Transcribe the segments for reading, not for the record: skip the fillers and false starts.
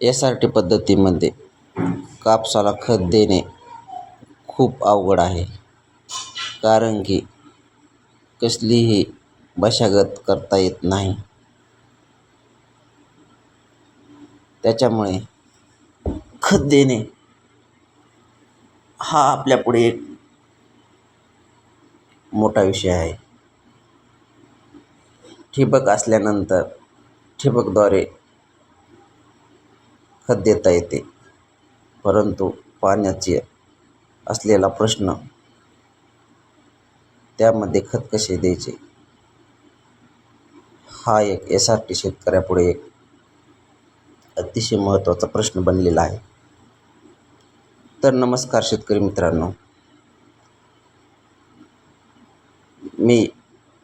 SRT पद्धतीमध्ये कापसाला खत देणे खूप अवघड आहे, कारण की कसलीही मशागत करता येत नाही. त्याच्यामुळे खत देणे हा आपल्यापुढे एक मोठा विषय आहे. ठिबक असल्यानंतर ठिबकद्वारे खत देता येते, परंतु पाण्याचे असलेला प्रश्न, त्यामध्ये खत कसे द्यायचे, हा एक SRT शेतकऱ्यापुढे एक अतिशय महत्त्वाचा प्रश्न बनलेला आहे. तर नमस्कार शेतकरी मित्रांनो, मी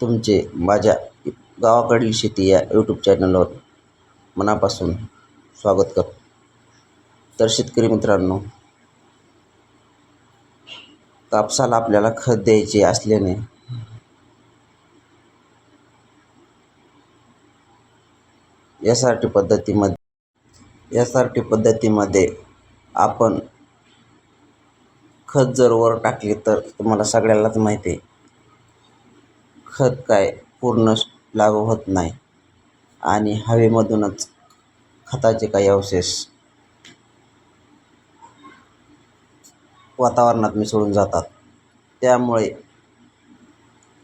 तुमचे माझ्या गावाकडील शेती या यूट्यूब चॅनलवर मनापासून स्वागत करतो. तर शेतकरी मित्रांनो, कापसाला आपल्याला खत द्यायचे असल्याने SRT पद्धतीमध्ये आपण खत जर वर टाकले तर तुम्हाला सगळ्यालाच माहिती आहे, खत काय पूर्ण लागू होत नाही आणि हवेमधूनच खताचे काही अवशेष वातावरणात मिसळून जातात. त्यामुळे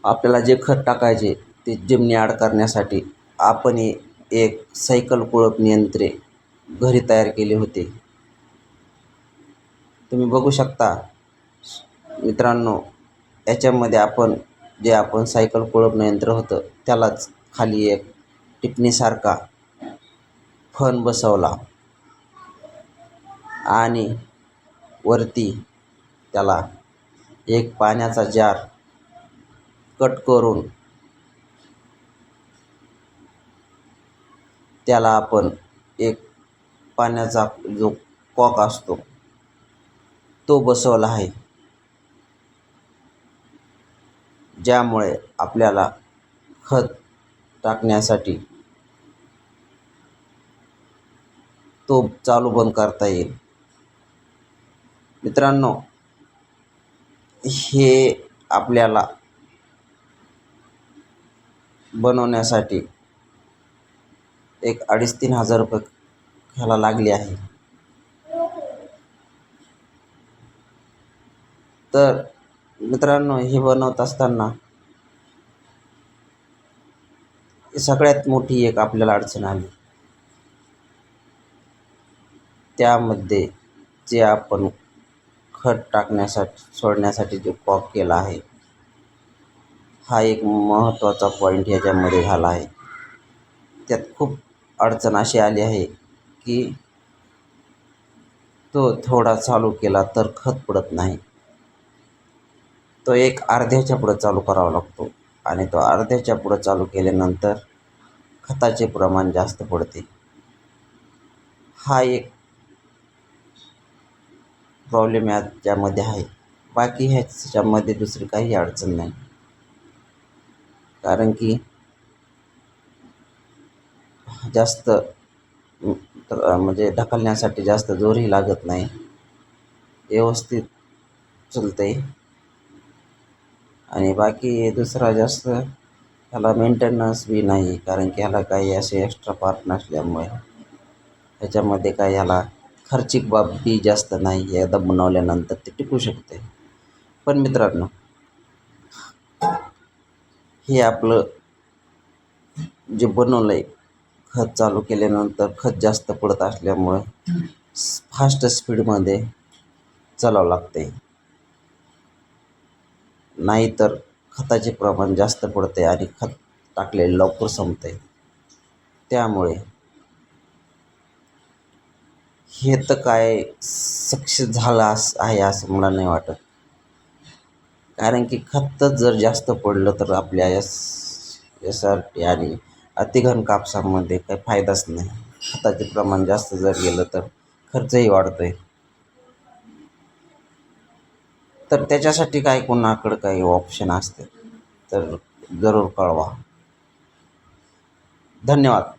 आपल्याला जे खत टाकायचे ते जमिनी आड करण्यासाठी आपण एक सायकल कुळप यंत्रे घरी तयार केले होते. तुम्ही बघू शकता मित्रांनो, याच्यामध्ये आपण सायकल कुळप यंत्र होतं, त्यालाच खाली एक टिपणीसारखा फन बसवला आणि वरती त्याला एक पाण्याचा जार कट करून त्याला आपण एक पाण्याचा जो कॉक असतो तो बसवला आहे, ज्यामुळे आपल्याला खत टाकण्यासाठी तो चालू बंद करता येईल. मित्रांनो, हे आपल्याला बनवण्यासाठी एक 2,500-3,000 रुपये ह्याला लागले आहे. तर मित्रांनो, हे बनवत असताना सगळ्यात मोठी एक आपल्याला अडचण आली. त्यामध्ये जे आपण खत सोडण्यासाठी जो कॉक केला आहे, हा एक महत्त्वाचा पॉईंट याच्यामध्ये झाला आहे. त्यात खूप अडचण अशी आली आहे की तो थोडा चालू केला तर खत पडत नाही. तो एक अर्ध्याच्या पुढं चालू करावा लागतो आणि तो अर्ध्याच्या पुढं चालू केल्यानंतर खताचे प्रमाण जास्त पडते. हा एक प्रॉब्लेम याच्यामध्ये आहे. बाकी ह्याच्यामध्ये दुसरी काही अडचण नाही, कारण की जास्त म्हणजे ढकलण्यासाठी जास्त जोरही लागत नाही, व्यवस्थित चलते. आणि बाकी दुसरा जास्त ह्याला मेंटेनन्स बी नाही, कारण की ह्याला काही असे एक्स्ट्रा पार्ट नसल्यामुळे ह्याच्यामध्ये काही ह्याला खर्चिक बाब बी जास्त नाही. एकदा बनवल्यानंतर ते टिकू शकते. पण मित्रांनो, हे आपलं जे बनवलं आहे, खत चालू केल्यानंतर खत जास्त पडत असल्यामुळे फास्ट स्पीडमध्ये चालावं लागते, नाहीतर खताचे प्रमाण जास्त पडते आणि खत टाकलेले लवकर संपते. त्यामुळे हे तर काय सक्सेस झालं आहे असं मला नाही वाटत, कारण की खतच जर जास्त पडलं तर आपल्या SRT आणि अतिघन कापसामध्ये काही फायदाच नाही. खताचे प्रमाण जास्त जर गेलं तर खर्चही वाढतोय. तर त्याच्यासाठी काय कोणाकडं काही ऑप्शन असते तर जरूर कळवा. धन्यवाद.